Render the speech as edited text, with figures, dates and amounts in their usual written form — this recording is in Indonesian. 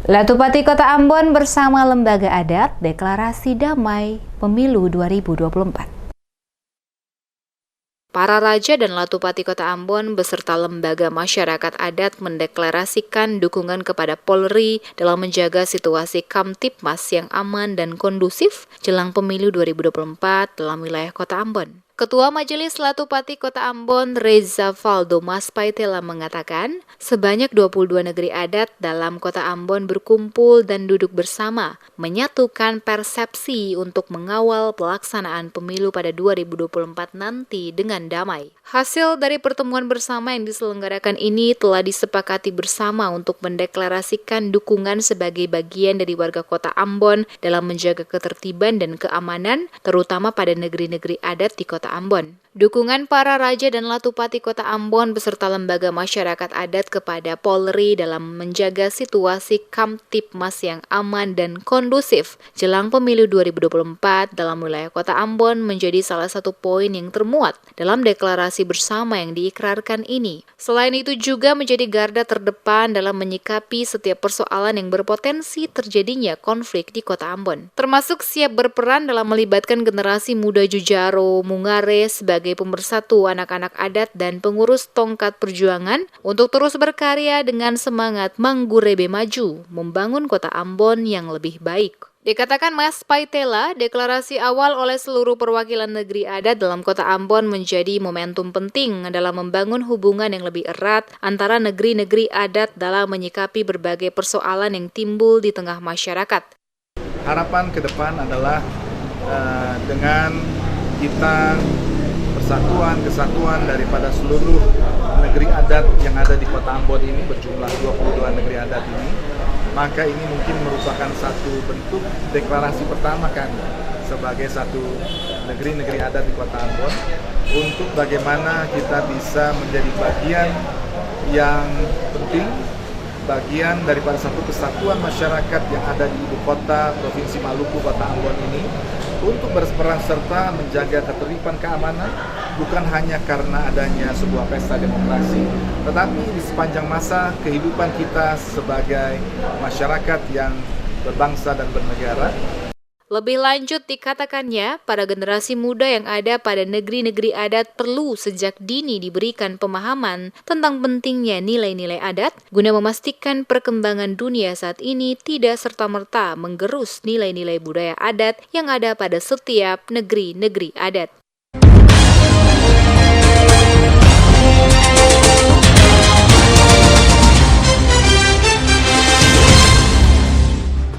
Latupati Kota Ambon bersama lembaga adat deklarasi damai pemilu 2024. Para raja dan Latupati Kota Ambon beserta lembaga masyarakat adat mendeklarasikan dukungan kepada Polri dalam menjaga situasi Kamtipmas yang aman dan kondusif jelang pemilu 2024 dalam wilayah Kota Ambon. Ketua Majelis Latupati Kota Ambon, Reza Valdo Maspaitela mengatakan, sebanyak 22 negeri adat dalam Kota Ambon berkumpul dan duduk bersama, menyatukan persepsi untuk mengawal pelaksanaan pemilu pada 2024 nanti dengan damai. Hasil dari pertemuan bersama yang diselenggarakan ini telah disepakati bersama untuk mendeklarasikan dukungan sebagai bagian dari warga Kota Ambon dalam menjaga ketertiban dan keamanan, terutama pada negeri-negeri adat di Kota Ambon. Dukungan para raja dan Latupati Kota Ambon beserta lembaga masyarakat adat kepada Polri dalam menjaga situasi Kamtipmas yang aman dan kondusif jelang pemilu 2024 dalam wilayah Kota Ambon menjadi salah satu poin yang termuat dalam deklarasi bersama yang diikrarkan ini. Selain itu juga menjadi garda terdepan dalam menyikapi setiap persoalan yang berpotensi terjadinya konflik di Kota Ambon, termasuk siap berperan dalam melibatkan generasi muda Jujaro, Mungare sebagai pemersatu anak-anak adat dan pengurus tongkat perjuangan untuk terus berkarya dengan semangat Manggurebe Maju, membangun Kota Ambon yang lebih baik. Dikatakan Maspaitela, deklarasi awal oleh seluruh perwakilan negeri adat dalam Kota Ambon menjadi momentum penting dalam membangun hubungan yang lebih erat antara negeri-negeri adat dalam menyikapi berbagai persoalan yang timbul di tengah masyarakat. Harapan ke depan adalah dengan kita kesatuan daripada seluruh negeri adat yang ada di Kota Ambon ini, berjumlah 22 negeri adat ini, maka ini mungkin merupakan satu bentuk deklarasi pertama kan sebagai satu negeri-negeri adat di Kota Ambon untuk bagaimana kita bisa menjadi bagian yang penting, bagian daripada satu kesatuan masyarakat yang ada di ibu kota Provinsi Maluku, Kota Ambon ini, untuk berperan serta menjaga ketertiban keamanan, bukan hanya karena adanya sebuah pesta demokrasi, tetapi di sepanjang masa kehidupan kita sebagai masyarakat yang berbangsa dan bernegara. Lebih lanjut dikatakannya, para generasi muda yang ada pada negeri-negeri adat perlu sejak dini diberikan pemahaman tentang pentingnya nilai-nilai adat guna memastikan perkembangan dunia saat ini tidak serta-merta menggerus nilai-nilai budaya adat yang ada pada setiap negeri-negeri adat.